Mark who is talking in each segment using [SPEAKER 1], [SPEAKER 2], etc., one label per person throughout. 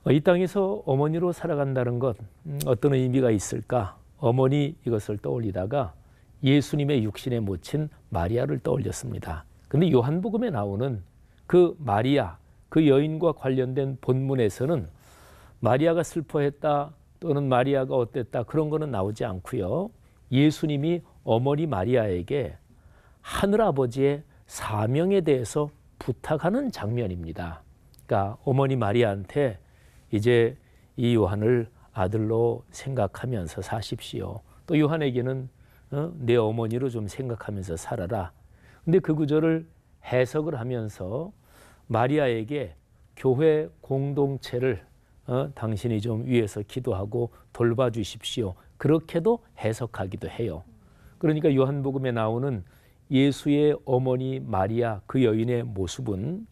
[SPEAKER 1] 이 땅에서 어머니로 살아간다는 것 어떤 의미가 있을까? 어머니 이것을 떠올리다가 예수님의 육신에 묻힌 마리아를 떠올렸습니다. 근데 요한복음에 나오는 그 마리아, 그 여인과 관련된 본문에서는 마리아가 슬퍼했다 또는 마리아가 어땠다 그런 거는 나오지 않고요. 예수님이 어머니 마리아에게 하늘아버지의 사명에 대해서 부탁하는 장면입니다. 그러니까 어머니 마리아한테 이제 이 요한을 아들로 생각하면서 사십시오. 또 요한에게는 내 어머니로 좀 생각하면서 살아라. 근데 그 구절을 해석을 하면서 마리아에게 교회 공동체를 당신이 좀 위해서 기도하고 돌봐주십시오. 그렇게도 해석하기도 해요. 그러니까 요한복음에 나오는 예수의 어머니 마리아 그 여인의 모습은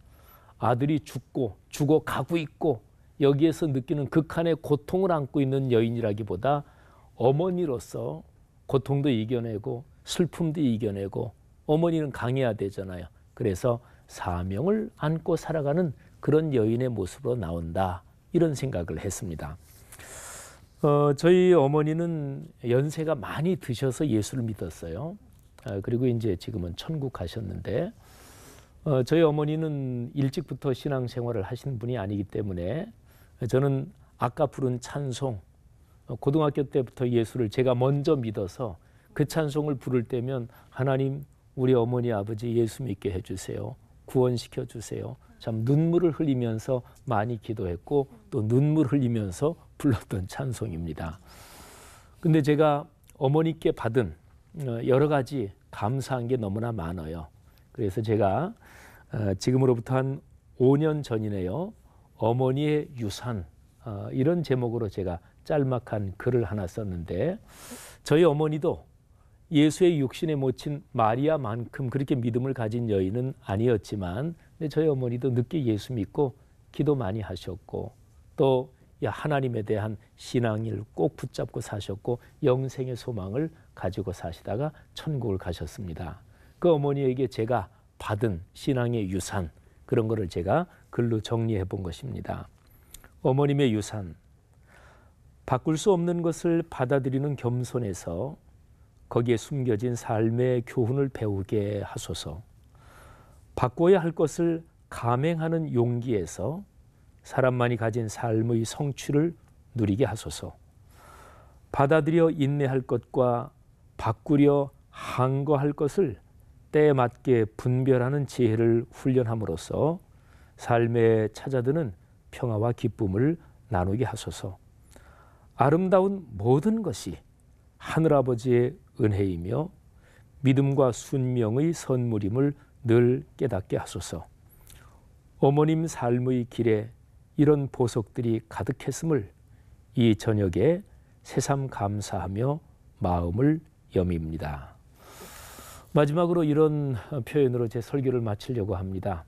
[SPEAKER 1] 아들이 죽어 가고 있고 여기에서 느끼는 극한의 고통을 안고 있는 여인이라기보다 어머니로서 고통도 이겨내고 슬픔도 이겨내고 어머니는 강해야 되잖아요. 그래서 사명을 안고 살아가는 그런 여인의 모습으로 나온다. 이런 생각을 했습니다. 저희 어머니는 연세가 많이 드셔서 예수를 믿었어요. 그리고 이제 지금은 천국 가셨는데 저희 어머니는 일찍부터 신앙생활을 하신 분이 아니기 때문에 저는 아까 부른 찬송, 고등학교 때부터 예수를 제가 먼저 믿어서 그 찬송을 부를 때면 하나님 우리 어머니 아버지 예수 믿게 해주세요. 구원시켜 주세요. 참 눈물을 흘리면서 많이 기도했고 또 눈물 흘리면서 불렀던 찬송입니다. 근데 제가 어머니께 받은 여러 가지 감사한 게 너무나 많아요. 그래서 제가 지금으로부터 한 5년 전이네요. 어머니의 유산 이런 제목으로 제가 짤막한 글을 하나 썼는데 저희 어머니도 예수의 육신에 묻힌 마리아만큼 그렇게 믿음을 가진 여인은 아니었지만 저희 어머니도 늦게 예수 믿고 기도 많이 하셨고 또 하나님에 대한 신앙을 꼭 붙잡고 사셨고 영생의 소망을 가지고 사시다가 천국을 가셨습니다. 그 어머니에게 제가 받은 신앙의 유산 그런 거를 제가 글로 정리해 본 것입니다. 어머님의 유산, 바꿀 수 없는 것을 받아들이는 겸손에서 거기에 숨겨진 삶의 교훈을 배우게 하소서. 바꿔야 할 것을 감행하는 용기에서 사람만이 가진 삶의 성취를 누리게 하소서. 받아들여 인내할 것과 바꾸려 항거할 것을 때에 맞게 분별하는 지혜를 훈련함으로써 삶에 찾아드는 평화와 기쁨을 나누게 하소서. 아름다운 모든 것이 하늘아버지의 은혜이며 믿음과 순명의 선물임을 늘 깨닫게 하소서. 어머님 삶의 길에 이런 보석들이 가득했음을 이 저녁에 새삼 감사하며 마음을 여밉니다. 마지막으로 이런 표현으로 제 설교를 마치려고 합니다.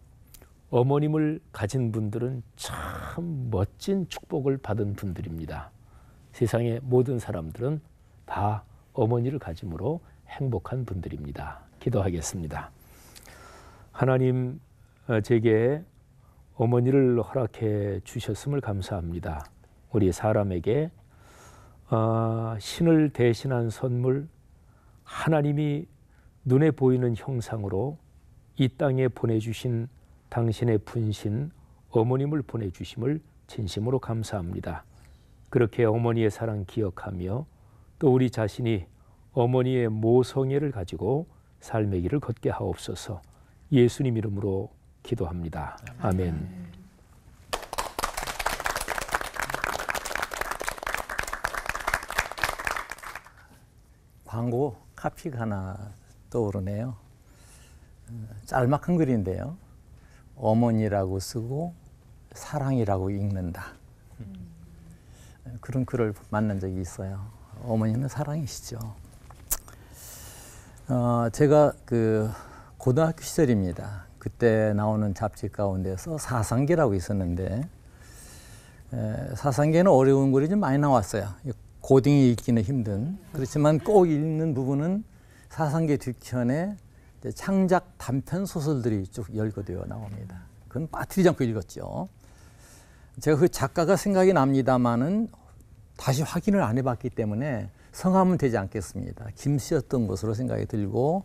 [SPEAKER 1] 어머님을 가진 분들은 참 멋진 축복을 받은 분들입니다. 세상의 모든 사람들은 다 어머니를 가짐으로 행복한 분들입니다. 기도하겠습니다. 하나님, 제게 어머니를 허락해 주셨음을 감사합니다. 우리 사람에게 신을 대신한 선물, 하나님이 눈에 보이는 형상으로 이 땅에 보내주신 당신의 분신 어머님을 보내주심을 진심으로 감사합니다. 그렇게 어머니의 사랑 기억하며 또 우리 자신이 어머니의 모성애를 가지고 삶의 길을 걷게 하옵소서. 예수님 이름으로 기도합니다. 아멘.
[SPEAKER 2] 광고 카피가 하나 떠오르네요. 짤막한 글인데요. 어머니라고 쓰고 사랑이라고 읽는다. 그런 글을 만난 적이 있어요. 어머니는 사랑이시죠. 제가 고등학교 시절입니다. 그때 나오는 잡지 가운데서 사상계라고 있었는데 사상계는 어려운 글이 좀 많이 나왔어요. 고딩이 읽기는 힘든. 그렇지만 꼭 읽는 부분은 사상계 뒷편에 창작 단편 소설들이 쭉 열거되어 나옵니다. 그건 빠뜨리지 않고 읽었죠. 제가 그 작가가 생각이 납니다마는 다시 확인을 안 해봤기 때문에 성함은 되지 않겠습니다. 김씨였던 것으로 생각이 들고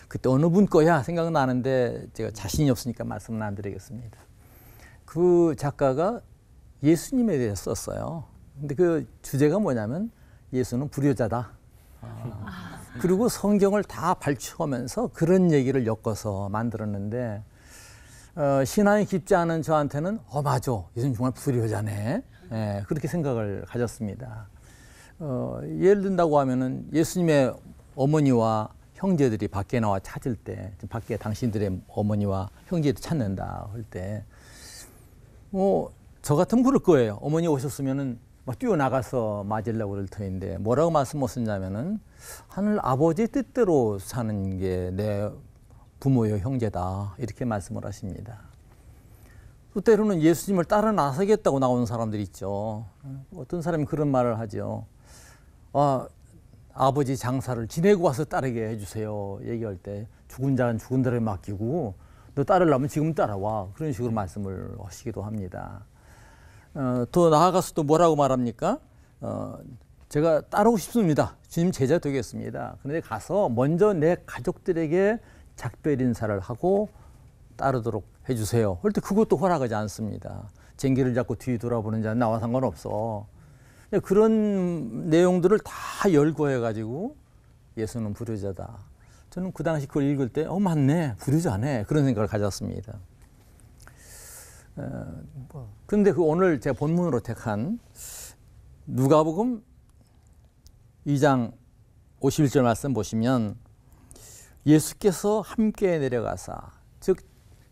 [SPEAKER 2] 그때 어느 분 거야 생각은 나는데 제가 자신이 없으니까 말씀은 안 드리겠습니다. 그 작가가 예수님에 대해서 썼어요. 근데 그 주제가 뭐냐면 예수는 불효자다. 그리고 성경을 다 발췌하면서 그런 얘기를 엮어서 만들었는데 신앙이 깊지 않은 저한테는 맞아. 예수님 정말 불효자네. 예, 그렇게 생각을 가졌습니다. 예를 든다고 하면은 예수님의 어머니와 형제들이 밖에 나와 찾을 때, 밖에 당신들의 어머니와 형제들 찾는다 할 때, 저 같으면 그럴 거예요. 어머니 오셨으면은 막 뛰어나가서 맞으려고 그럴 터인데, 뭐라고 말씀하셨냐면은, 하늘 아버지 뜻대로 사는 게 내 부모요 형제다. 이렇게 말씀을 하십니다. 또 때로는 예수님을 따라 나서겠다고 나오는 사람들이 있죠. 어떤 사람이 그런 말을 하죠. 아버지 장사를 지내고 와서 따르게 해주세요. 얘기할 때 죽은 자는 죽은 대로 맡기고 너 따르려면 지금 따라와. 그런 식으로 말씀을 하시기도 합니다. 더 나아가서 또 뭐라고 말합니까? 제가 따르고 싶습니다. 주님 제자 되겠습니다. 그런데 가서 먼저 내 가족들에게 작별 인사를 하고 따르도록 해주세요. 할 때 그것도 허락하지 않습니다. 쟁기를 잡고 뒤 돌아보는 자는 나와 상관없어. 그런 내용들을 다 열거해가지고 예수는 불효자다. 저는 그 당시 그걸 읽을 때 맞네. 불효자네. 그런 생각을 가졌습니다. 그런데 오늘 제가 본문으로 택한 누가복음 2장 51절 말씀 보시면 예수께서 함께 내려가사, 즉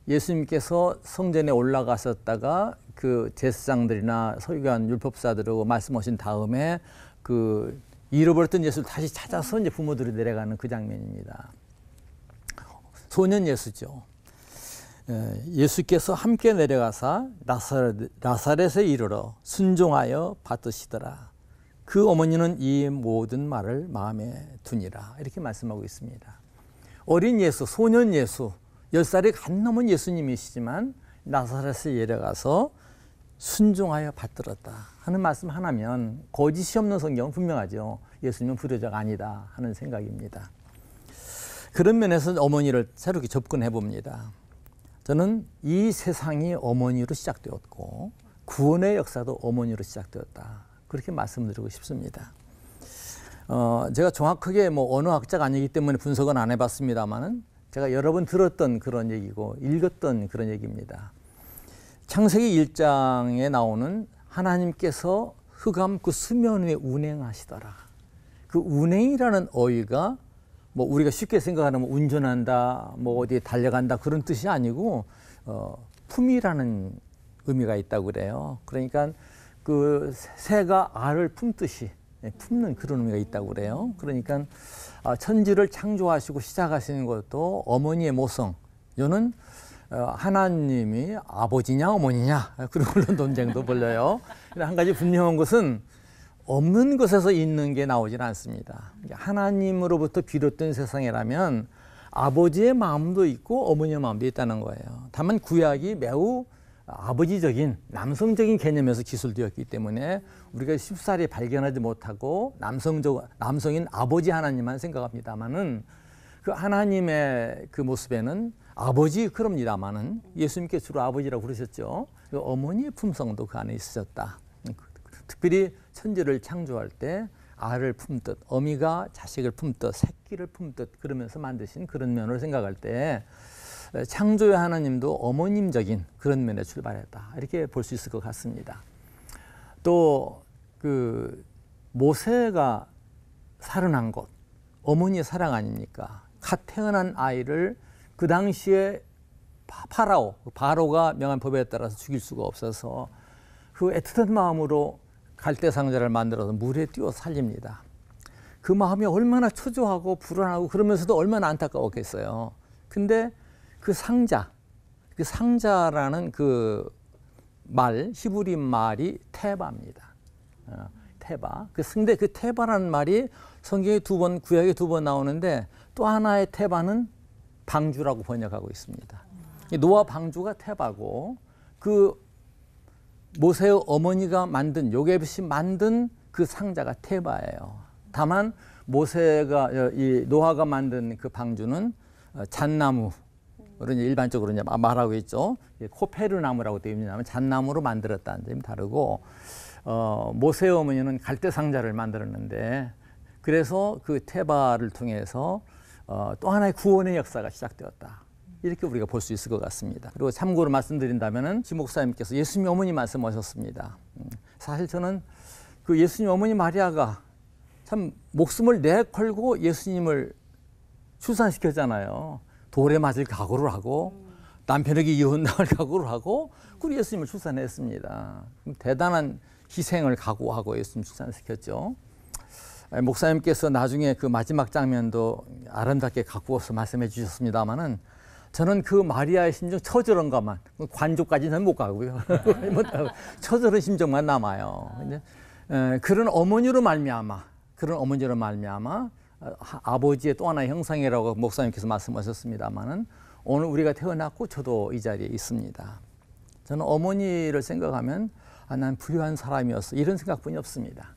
[SPEAKER 2] 예수님께서 성전에 올라가셨다가 그 제사장들이나 서기관 율법사들하고 말씀하신 다음에 그 잃어버렸던 예수를 다시 찾아서 이제 부모들이 내려가는 그 장면입니다. 소년 예수죠. 예수께서 함께 내려가사 나사렛에 이르러 순종하여 받으시더라. 그 어머니는 이 모든 말을 마음에 두니라. 이렇게 말씀하고 있습니다. 어린 예수, 소년 예수, 10살이 갓 넘은 예수님이시지만 나사렛에 내려가서 순종하여 받들었다 하는 말씀 하나면 거짓이 없는 성경은 분명하죠. 예수님은 불효자가 아니다 하는 생각입니다. 그런 면에서 어머니를 새롭게 접근해 봅니다. 저는 이 세상이 어머니로 시작되었고 구원의 역사도 어머니로 시작되었다. 그렇게 말씀드리고 싶습니다. 제가 정확하게 언어학자가 아니기 때문에 분석은 안 해봤습니다만은 제가 여러 번 들었던 그런 얘기고 읽었던 그런 얘기입니다. 창세기 1장에 나오는 하나님께서 흑암 그 수면 위에 운행하시더라. 그 운행이라는 어휘가 우리가 쉽게 생각하는 운전한다, 어디에 달려간다 그런 뜻이 아니고 품이라는 의미가 있다고 그래요. 그러니까 그 새가 알을 품듯이 품는 그런 의미가 있다고 그래요. 그러니까 천지를 창조하시고 시작하시는 것도 어머니의 모성. 이는 하나님이 아버지냐 어머니냐 그런 걸로 논쟁도 벌려요. 한 가지 분명한 것은 없는 것에서 있는 게 나오질 않습니다. 하나님으로부터 비롯된 세상이라면 아버지의 마음도 있고 어머니의 마음도 있다는 거예요. 다만 구약이 매우 아버지적인 남성적인 개념에서 기술되었기 때문에 우리가 쉽사리 발견하지 못하고 남성인 아버지 하나님만 생각합니다만은 그 하나님의 그 모습에는 아버지 그럽니다만은 예수님께 주로 아버지라고 부르셨죠. 그 어머니의 품성도 그 안에 있으셨다. 특별히 천지를 창조할 때 알을 품듯 어미가 자식을 품듯 새끼를 품듯 그러면서 만드신 그런 면을 생각할 때 창조의 하나님도 어머님적인 그런 면에 출발했다. 이렇게 볼 수 있을 것 같습니다. 또 그 모세가 살아난 곳, 어머니의 사랑 아닙니까? 갓 태어난 아이를 그 당시에 바로가 명한 법에 따라서 죽일 수가 없어서 그 애틋한 마음으로 갈대 상자를 만들어서 물에 띄워 살립니다. 그 마음이 얼마나 초조하고 불안하고 그러면서도 얼마나 안타까웠겠어요. 근데 그 상자라는 그 말, 히브리 말이 테바입니다. 테바. 근데 그 테바라는 말이 성경에 구약에 2번 나오는데 또 하나의 테바는 방주라고 번역하고 있습니다. 노아 방주가 테바고 그 모세의 어머니가 만든 요셉이 만든 그 상자가 테바예요. 다만 모세가 이 노아가 만든 그 방주는 잣나무, 일반적으로 이제 말하고 있죠. 코페르 나무라고 되어 있냐면 잣나무로 만들었다는 점이 다르고, 모세의 어머니는 갈대 상자를 만들었는데, 그래서 그 테바를 통해서 또 하나의 구원의 역사가 시작되었다. 이렇게 우리가 볼 수 있을 것 같습니다. 그리고 참고로 말씀드린다면은 지 목사님께서 예수님 어머니 말씀하셨습니다. 사실 저는 그 예수님 어머니 마리아가 참 목숨을 내걸고 예수님을 출산시켰잖아요. 돌에 맞을 각오를 하고 남편에게 이혼당할 각오를 하고 그리고 예수님을 출산했습니다. 대단한 희생을 각오하고 예수님 출산시켰죠. 목사님께서 나중에 그 마지막 장면도 아름답게 갖고서 말씀해 주셨습니다마는 저는 그 마리아의 심정 처절한 것만, 관조까지는 못 가고요. 처절한 심정만 남아요. 그런 어머니로 말미암아 아버지의 또 하나의 형상이라고 목사님께서 말씀하셨습니다마는 오늘 우리가 태어났고 저도 이 자리에 있습니다. 저는 어머니를 생각하면 난 불효한 사람이었어 이런 생각뿐이 없습니다.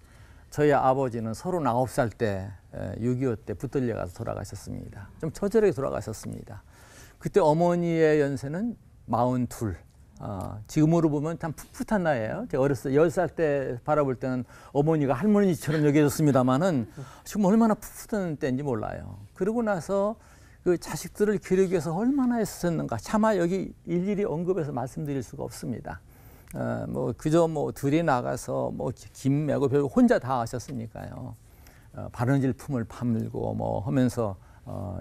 [SPEAKER 2] 저희 아버지는 39살 때 6.25 때 붙들려 가서 돌아가셨습니다. 좀 처절하게 돌아가셨습니다. 그때 어머니의 연세는 42. 지금으로 보면 참 풋풋한 나이예요. 제가 어렸을 때 10살 때 바라볼 때는 어머니가 할머니처럼 여겨졌습니다만은 지금 얼마나 풋풋한 때인지 몰라요. 그러고 나서 그 자식들을 기르기 위해서 얼마나 애썼는가 차마 여기 일일이 언급해서 말씀드릴 수가 없습니다. 뭐 그저 뭐 들이 나가서 뭐 김 메고 별로 혼자 다 하셨으니까요. 바느질 품을 파물고 뭐 하면서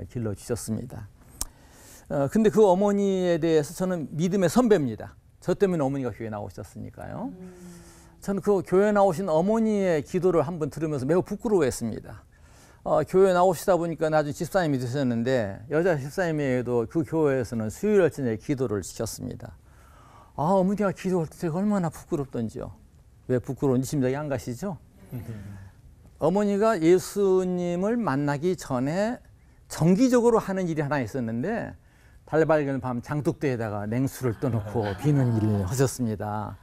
[SPEAKER 2] 길러 주셨습니다. 근데 그 어머니에 대해서 저는 믿음의 선배입니다. 저 때문에 어머니가 교회 나오셨으니까요. 저는 그 교회 나오신 어머니의 기도를 한번 들으면서 매우 부끄러워했습니다. 교회 나오시다 보니까 나중에 집사님이 되셨는데 여자 집사님에도 그 교회에서는 수요일 아침에 기도를 시켰습니다. 어머니가 기도할 때 제가 얼마나 부끄럽던지요. 왜 부끄러운지 짐작이 안 가시죠? 어머니가 예수님을 만나기 전에 정기적으로 하는 일이 하나 있었는데 달 밝은 밤 장독대에다가 냉수를 떠놓고 비는 일을 하셨습니다.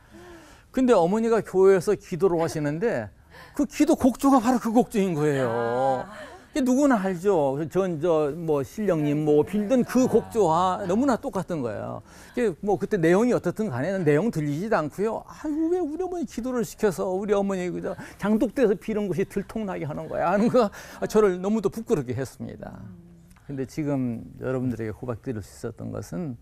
[SPEAKER 2] 근데 어머니가 교회에서 기도를 하시는데 그 기도 곡조가 바로 그 곡조인 거예요. 누구나 알죠. 뭐 신령님 뭐 빌던 그 곡조와 너무나 똑같은 거예요. 뭐 그때 내용이 어떻든 간에 내용 들리지도 않고요. 아유 왜 우리 어머니 기도를 시켜서 우리 어머니 그저 장독대에서 비는 곳이 들통나게 하는 거야 하는 거 저를 너무도 부끄럽게 했습니다. 근데 지금 여러분들에게 고백드릴 수 있었던 것은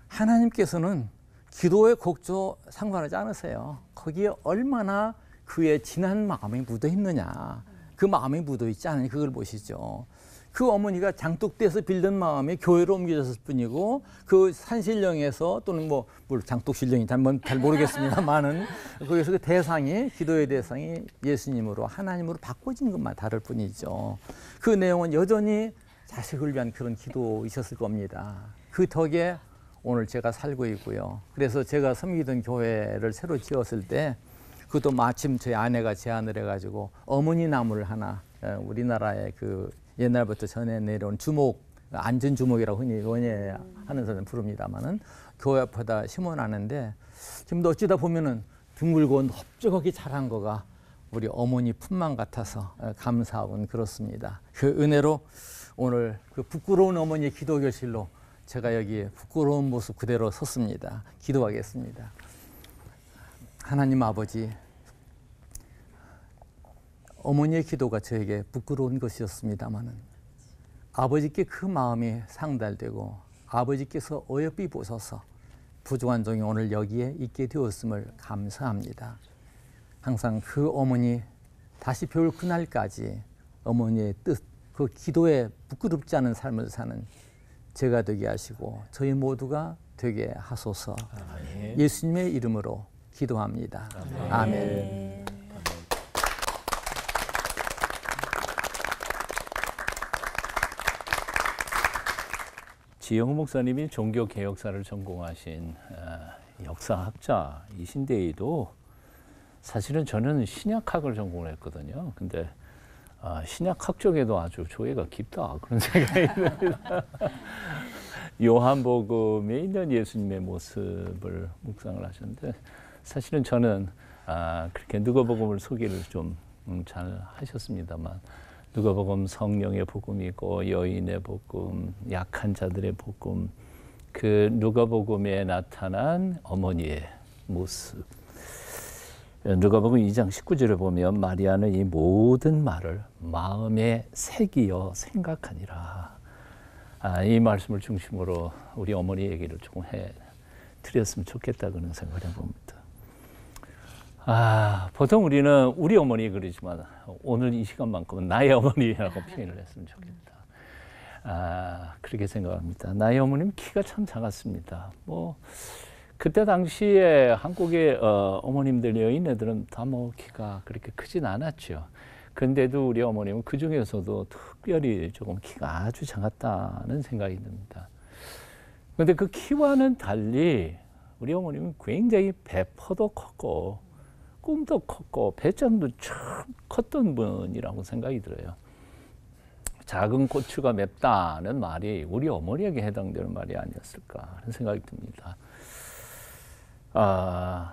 [SPEAKER 2] 하나님께서는 기도의 곡조 상관하지 않으세요. 거기에 얼마나 그의 진한 마음이 묻어 있느냐, 그 마음이 묻어 있지 않으니 그걸 보시죠. 그 어머니가 장독대에서 빌던 마음이 교회로 옮겨졌을 뿐이고 그 산신령에서 또는 뭐 장독신령이 잘 모르겠습니다만은 거기서 그 대상이 기도의 대상이 예수님으로 하나님으로 바꿔진 것만 다를 뿐이죠. 그 내용은 여전히 자식을 위한 그런 기도이셨을 겁니다. 그 덕에 오늘 제가 살고 있고요. 그래서 제가 섬기던 교회를 새로 지었을 때 그것도 마침 저희 아내가 제안을 해가지고 어머니 나무를 하나 우리나라의 그 옛날부터 전해 내려온 주목, 안전 주목이라고 흔히 원예하는 사람 부릅니다만은 교회 앞에다 심어놨는데 지금도 어찌다 보면은 둥글고 넓적하게 자란 거가 우리 어머니 품만 같아서 감사하곤 그렇습니다. 그 은혜로 오늘 그 부끄러운 어머니의 기도 결실로 제가 여기 부끄러운 모습 그대로 섰습니다. 기도하겠습니다. 하나님 아버지, 어머니의 기도가 저에게 부끄러운 것이었습니다마는 아버지께 그 마음이 상달되고 아버지께서 어여삐 보셔서 부족한 종이 오늘 여기에 있게 되었음을 감사합니다. 항상 그 어머니 다시 배울 그날까지 어머니의 뜻, 그 기도에 부끄럽지 않은 삶을 사는 제가 되게 하시고 저희 모두가 되게 하소서. 아멘. 예수님의 이름으로 기도합니다. 아멘. 아멘.
[SPEAKER 3] 지영우 목사님이 종교개혁사를 전공하신 역사학자이신데에도 사실은 저는 신약학을 전공을 했거든요. 근데 신약학 쪽에도 아주 조예가 깊다 그런 생각이 듭니다. 요한복음에 있는 예수님의 모습을 묵상을 하셨는데 사실은 저는 그렇게 누가복음을 소개를 좀 잘 하셨습니다만 누가복음 성령의 복음이고 여인의 복음, 약한 자들의 복음, 그 누가복음에 나타난 어머니의 모습. 누가복음 2장 19절에 보면 마리아는 이 모든 말을 마음에 새기어 생각하니라. 이 말씀을 중심으로 우리 어머니 얘기를 조금 해드렸으면 좋겠다 그런 생각을 해봅니다. 보통 우리는 우리 어머니 그러지만 오늘 이 시간만큼은 나의 어머니라고 표현을 했으면 좋겠다. 그렇게 생각합니다. 나의 어머님 키가 참 작았습니다. 뭐 그때 당시에 한국의 어머님들 여인네들은 다 뭐 키가 그렇게 크진 않았죠. 근데도 우리 어머님은 그 중에서도 특별히 조금 키가 아주 작았다는 생각이 듭니다. 그런데 그 키와는 달리 우리 어머님은 굉장히 배포도 컸고 꿈도 컸고 배짱도 참 컸던 분이라고 생각이 들어요. 작은 고추가 맵다는 말이 우리 어머니에게 해당되는 말이 아니었을까 하는 생각이 듭니다.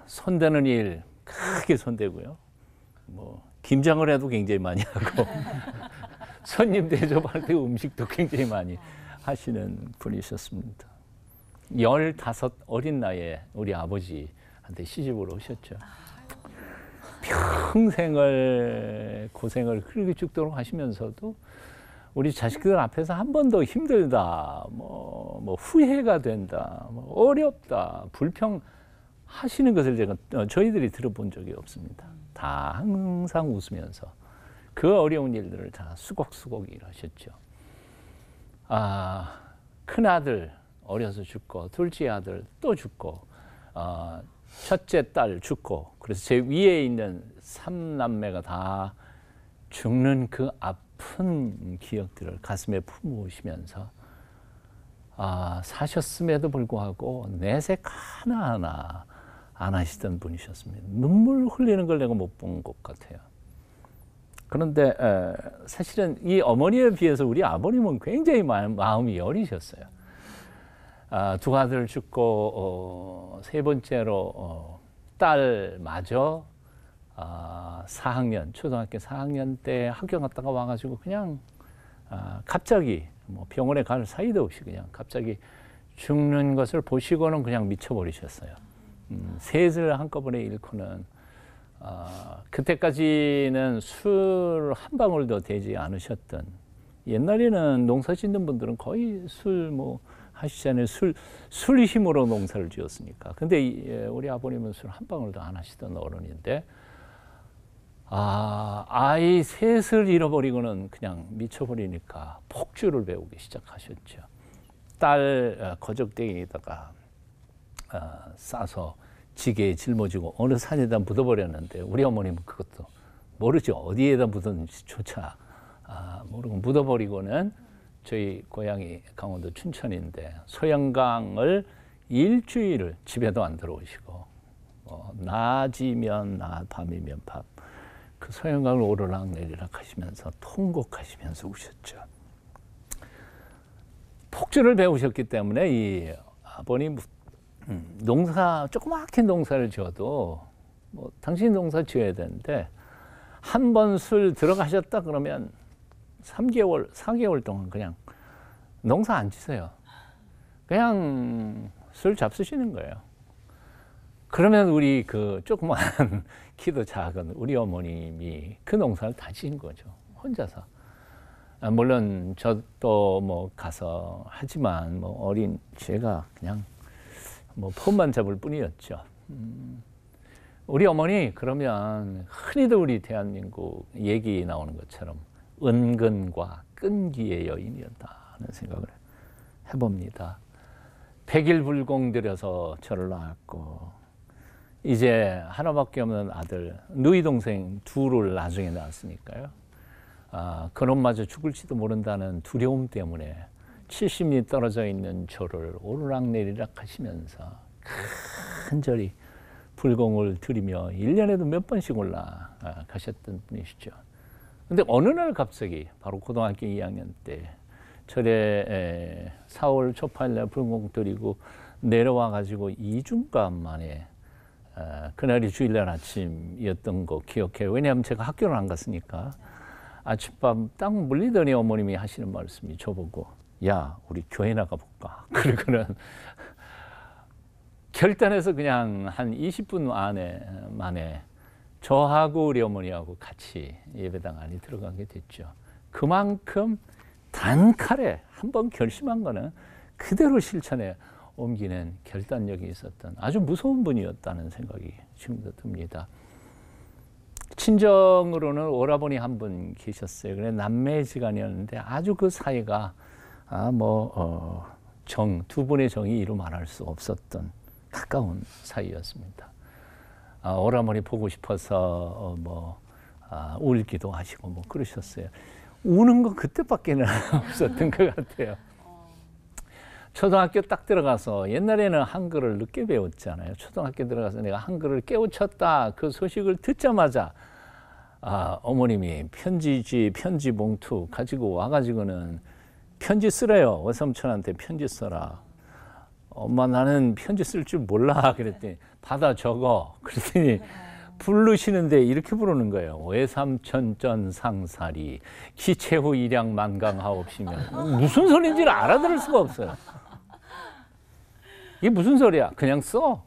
[SPEAKER 3] 손대는 일 크게 손대고요. 뭐 김장을 해도 굉장히 많이 하고 손님 대접할 때 음식도 굉장히 많이 하시는 분이셨습니다. 15 어린 나이에 우리 아버지한테 시집을 오셨죠. 평생을 고생을 그렇게 죽도록 하시면서도 우리 자식들 앞에서 한 번도 힘들다, 뭐 후회가 된다, 뭐 어렵다, 불평하시는 것을 저희들이 들어본 적이 없습니다. 다 항상 웃으면서 그 어려운 일들을 다 수곡수곡 일하셨죠. 큰 아들 어려서 죽고, 둘째 아들 또 죽고, 첫째 딸 죽고, 그래서 제 위에 있는 3남매가 다 죽는 그 아픈 기억들을 가슴에 품으시면서 사셨음에도 불구하고 내색 하나하나 안 하시던 분이셨습니다. 눈물 흘리는 걸 내가 못 본 것 같아요. 그런데 사실은 이 어머니에 비해서 우리 아버님은 굉장히 마음이 여리셨어요. 두 아들 죽고 세 번째로 딸마저 4학년, 초등학교 4학년 때 학교 갔다가 와가지고 그냥 갑자기 뭐 병원에 갈 사이도 없이 그냥 갑자기 죽는 것을 보시고는 그냥 미쳐버리셨어요. 셋을 한꺼번에 잃고는 그때까지는 술 한 방울도 되지 않으셨던, 옛날에는 농사 짓는 분들은 거의 술 뭐 하시잖아요. 술 힘으로 농사를 지었으니까. 근데 우리 아버님은 술 한 방울도 안 하시던 어른인데 아이 셋을 잃어버리고는 그냥 미쳐버리니까 폭주를 배우기 시작하셨죠. 딸 거적대기에다가 싸서 지게에 짊어지고 어느 산에다 묻어버렸는데 우리 어머님은 그것도 모르죠. 어디에다 묻었는지조차 모르고 묻어버리고는 저희 고향이 강원도 춘천인데 소양강을 일주일을 집에도 안 들어오시고 낮이면 낮, 밤이면 밤 그 소양강을 오르락 내리락 하시면서 통곡하시면서 우셨죠. 폭주를 배우셨기 때문에 이 아버님 농사 조그맣게 농사를 지어도 뭐 당신 농사 지어야 되는데 한 번 술 들어가셨다 그러면 3개월, 4개월 동안 그냥 농사 안 지세요. 그냥 술 잡수시는 거예요. 그러면 우리 그 조그만 키도 작은 우리 어머님이 그 농사를 다 지은 거죠. 혼자서. 물론 저도 뭐 가서 하지만 뭐 어린 제가 그냥 뭐 폰만 잡을 뿐이었죠. 우리 어머니 그러면 흔히들 우리 대한민국 얘기 나오는 것처럼 은근과 끈기의 여인이었다는 생각을 해봅니다. 100일 불공 들여서 저를 낳았고 이제 하나밖에 없는 아들 누이 동생 둘을 나중에 낳았으니까요. 그놈마저 죽을지도 모른다는 두려움 때문에 70리 떨어져 있는 저를 오르락내리락 하시면서 간절히 불공을 드리며 1년에도 몇 번씩 올라가셨던 분이시죠. 근데 어느 날 갑자기 바로 고등학교 2학년 때 절에 4월 초파일날 불공 드리고 내려와 가지고 2주간 만에 그날이 주일날 아침이었던 거 기억해요. 왜냐하면 제가 학교를 안 갔으니까. 아침밥 딱 물리더니 어머님이 하시는 말씀이 저보고 야 우리 교회 나가볼까. 그러고는 결단해서 그냥 한 20분 만에 저하고 우리 어머니하고 같이 예배당 안에 들어가게 됐죠. 그만큼 단칼에 한번 결심한 거는 그대로 실천에 옮기는 결단력이 있었던 아주 무서운 분이었다는 생각이 지금도 듭니다. 친정으로는 오라버니 한 분 계셨어요. 그래 남매지간이었는데 아주 그 사이가 두 분의 정이 이루 말할 수 없었던 가까운 사이였습니다. 오라버니 보고 싶어서 울기도 하시고 뭐 그러셨어요. 우는 건 그때밖에는 없었던 것 같아요. 초등학교 딱 들어가서 옛날에는 한글을 늦게 배웠잖아요. 초등학교 들어가서 내가 한글을 깨우쳤다 그 소식을 듣자마자 어머님이 편지지 편지 봉투 가지고 와가지고는 편지 쓰래요. 외삼촌한테 편지 써라. 엄마 나는 편지 쓸 줄 몰라. 그랬더니 받아 적어. 그랬더니 부르시는데 이렇게 부르는 거예요. 외삼촌 전상사리 기체후 일양 만강하옵시면 무슨 소리인지를 알아들을 수가 없어요. 이게 무슨 소리야? 그냥 써.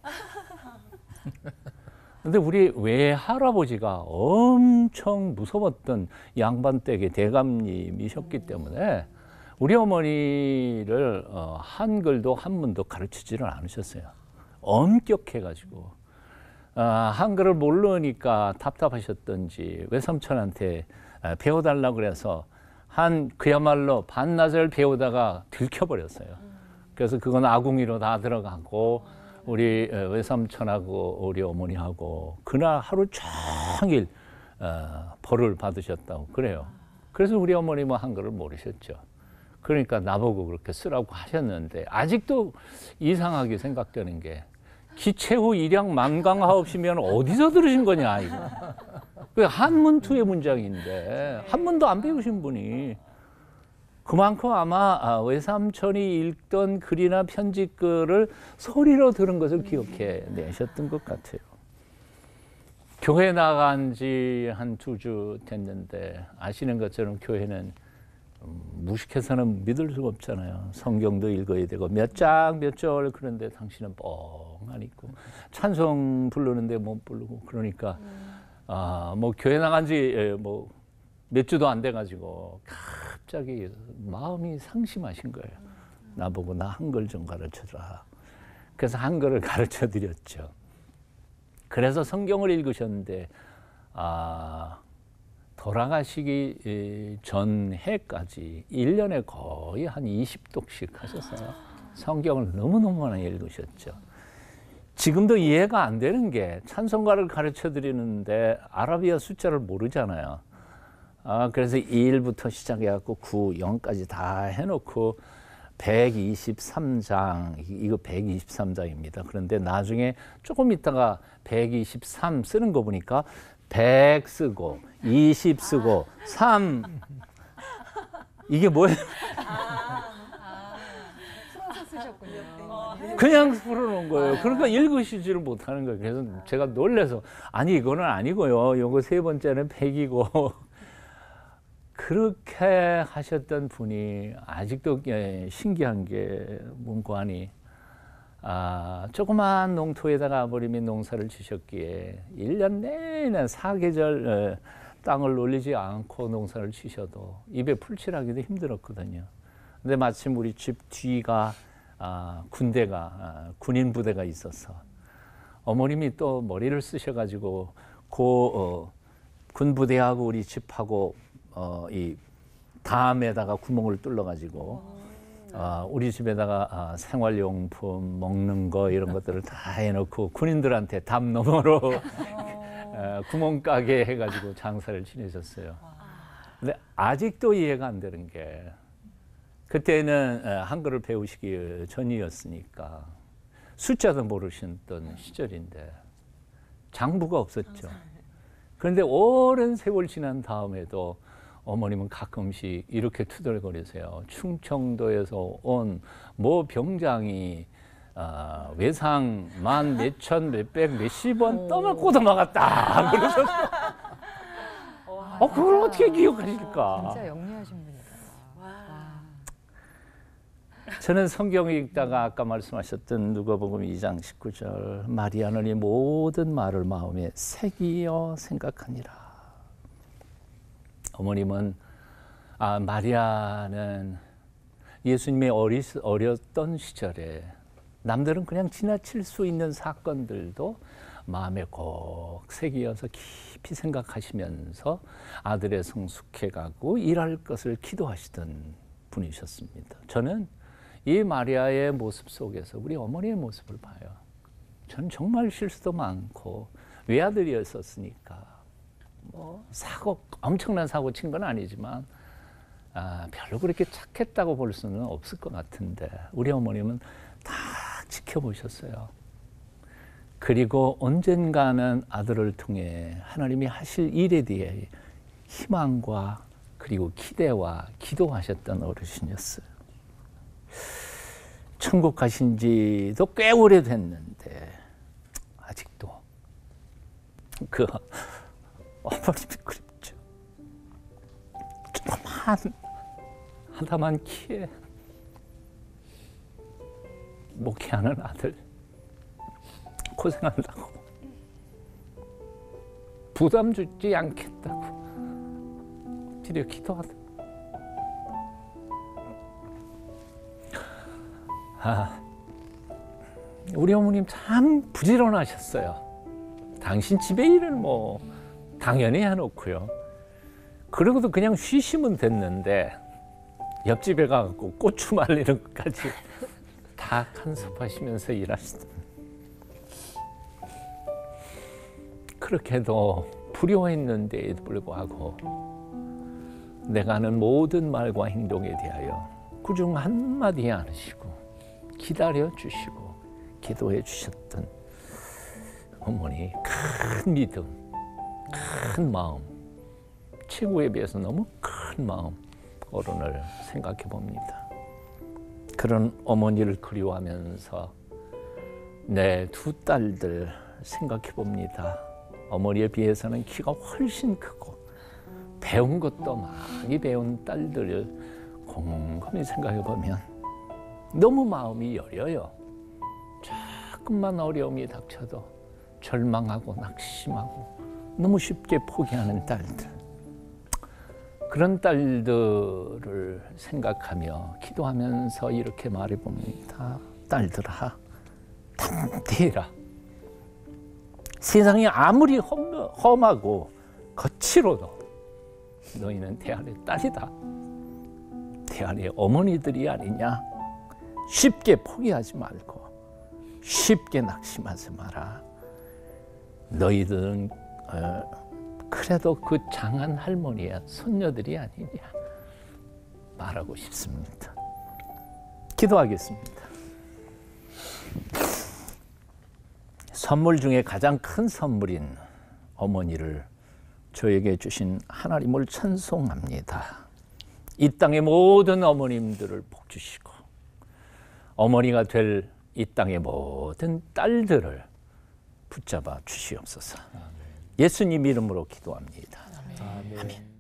[SPEAKER 3] 근데 우리 외할아버지가 엄청 무서웠던 양반댁의 대감님이셨기 때문에 우리 어머니를 한글도 한문도 가르치지를 않으셨어요. 엄격해가지고 한글을 모르니까 답답하셨던지 외삼촌한테 배워달라고 그래서 그야말로 반나절 배우다가 들켜버렸어요. 그래서 그건 아궁이로 다 들어가고 우리 외삼촌하고 우리 어머니하고 그날 하루 종일 벌을 받으셨다고 그래요. 그래서 우리 어머님은 한글을 모르셨죠. 그러니까 나보고 그렇게 쓰라고 하셨는데 아직도 이상하게 생각되는 게 기체후 일양 만강하옵시면 어디서 들으신 거냐 이거. 그 한문투의 문장인데 한문도 안 배우신 분이 그만큼 아마 외삼촌이 읽던 글이나 편지글을 소리로 들은 것을 기억해 내셨던 것 같아요. 교회 나간 지 한 2주 됐는데 아시는 것처럼 교회는 무식해서는 믿을 수가 없잖아요. 성경도 읽어야 되고 몇 장 몇 절 그런데 당신은 뻥안 읽고 찬송 부르는데 못 부르고 그러니까 교회 나간 지 몇 주도 안 돼가지고 갑자기 마음이 상심하신 거예요. 나보고 나 한글 좀 가르쳐줘라. 그래서 한글을 가르쳐 드렸죠. 그래서 성경을 읽으셨는데 돌아가시기 전 해까지 1년에 거의 한 20독씩 하셨어요. 성경을 너무너무 많이 읽으셨죠. 지금도 이해가 안 되는 게 찬송가를 가르쳐 드리는데 아라비아 숫자를 모르잖아요. 그래서 1부터 시작해갖고 9, 0까지 다 해놓고 123장, 이거 123장입니다. 그런데 나중에 조금 있다가 123 쓰는 거 보니까 100 쓰고 20 쓰고 3 이게 뭐예요?
[SPEAKER 4] 풀어서 쓰셨군요.
[SPEAKER 3] 그냥 풀어놓은 거예요. 그러니까 읽으시지를 못하는 거예요. 그래서 제가 놀라서 아니 이거는 아니고요. 요거 3번째는 100이고 그렇게 하셨던 분이 아직도 신기한 게 문관이 조그만 농토에다가 아버님이 농사를 지셨기에 1년 내내 사계절 땅을 놀리지 않고 농사를 지셔도 입에 풀칠하기도 힘들었거든요. 근데 마침 우리 집 뒤가 군인 부대가 있어서 어머님이 또 머리를 쓰셔가지고 군 부대하고 우리 집하고 이 담에다가 구멍을 뚫어가지고 우리 집에다가 생활용품 먹는 거 이런 것들을 다 해놓고 군인들한테 담 너머로 구멍 가게 해가지고 장사를 지내셨어요. 근데 아직도 이해가 안 되는 게 그때는 한글을 배우시기 전이었으니까 숫자도 모르셨던 시절인데 장부가 없었죠. 그런데 오랜 세월 지난 다음에도 어머님은 가끔씩 이렇게 투덜거리세요. 충청도에서 온 모 병장이 외상 만 몇천 몇백 몇십 원 떠먹고도 막았다. 그래서 그걸 어떻게 기억하실까?
[SPEAKER 4] 진짜 영리하신 분이다.
[SPEAKER 3] 저는 성경을 읽다가 아까 말씀하셨던 누가복음 2장 19절 마리아는 이 모든 말을 마음에 새기어 생각하니라. 어머님은 마리아는 예수님의 어렸던 시절에 남들은 그냥 지나칠 수 있는 사건들도 마음에 꼭 새기어서 깊이 생각하시면서 아들의 성숙해가고 일할 것을 기도하시던 분이셨습니다. 저는 이 마리아의 모습 속에서 우리 어머니의 모습을 봐요. 저는 정말 실수도 많고 외아들이었으니까 엄청난 사고 친 건 아니지만 별로 그렇게 착했다고 볼 수는 없을 것 같은데 우리 어머님은 다 지켜보셨어요. 그리고 언젠가는 아들을 통해 하나님이 하실 일에 대해 희망과 그리고 기대와 기도하셨던 어르신이었어요. 천국 가신 지도 꽤 오래됐는데 아직도 그 어머님이 그립죠. 조그만 하다만 키에 목회하는 아들 고생한다고 부담 주지 않겠다고 엎드려 기도하다. 우리 어머님 참 부지런하셨어요. 당신 집에 일은 당연히 해놓고요. 그러고도 그냥 쉬시면 됐는데 옆집에 가고 고추 말리는 것까지 다 간섭하시면서 일하시던. 그렇게도 불효했는데에도 불구하고 내가 하는 모든 말과 행동에 대하여 그중 한마디 않으시고 기다려 주시고 기도해 주셨던 어머니 큰 믿음, 큰 마음, 최고에 비해서 너무 큰 마음 어른을 생각해 봅니다. 그런 어머니를 그리워하면서 내 두 딸들 생각해 봅니다. 어머니에 비해서는 키가 훨씬 크고 배운 것도 많이 배운 딸들을 곰곰이 생각해 보면 너무 마음이 여려요. 조금만 어려움이 닥쳐도 절망하고 낙심하고 너무 쉽게 포기하는 딸들. 그런 딸들을 생각하며 기도하면서 이렇게 말해봅니다. 딸들아, 담대해라. 세상이 아무리 험하고 거칠어도 너희는 대안의 딸이다. 대안의 어머니들이 아니냐. 쉽게 포기하지 말고 쉽게 낙심하지 마라. 너희들은 그래도 그 장한 할머니야 손녀들이 아니냐 말하고 싶습니다. 기도하겠습니다. 선물 중에 가장 큰 선물인 어머니를 저에게 주신 하나님을 찬송합니다. 이 땅의 모든 어머님들을 복 주시고 어머니가 될 이 땅의 모든 딸들을 붙잡아 주시옵소서. 예수님 이름으로 기도합니다. 아멘.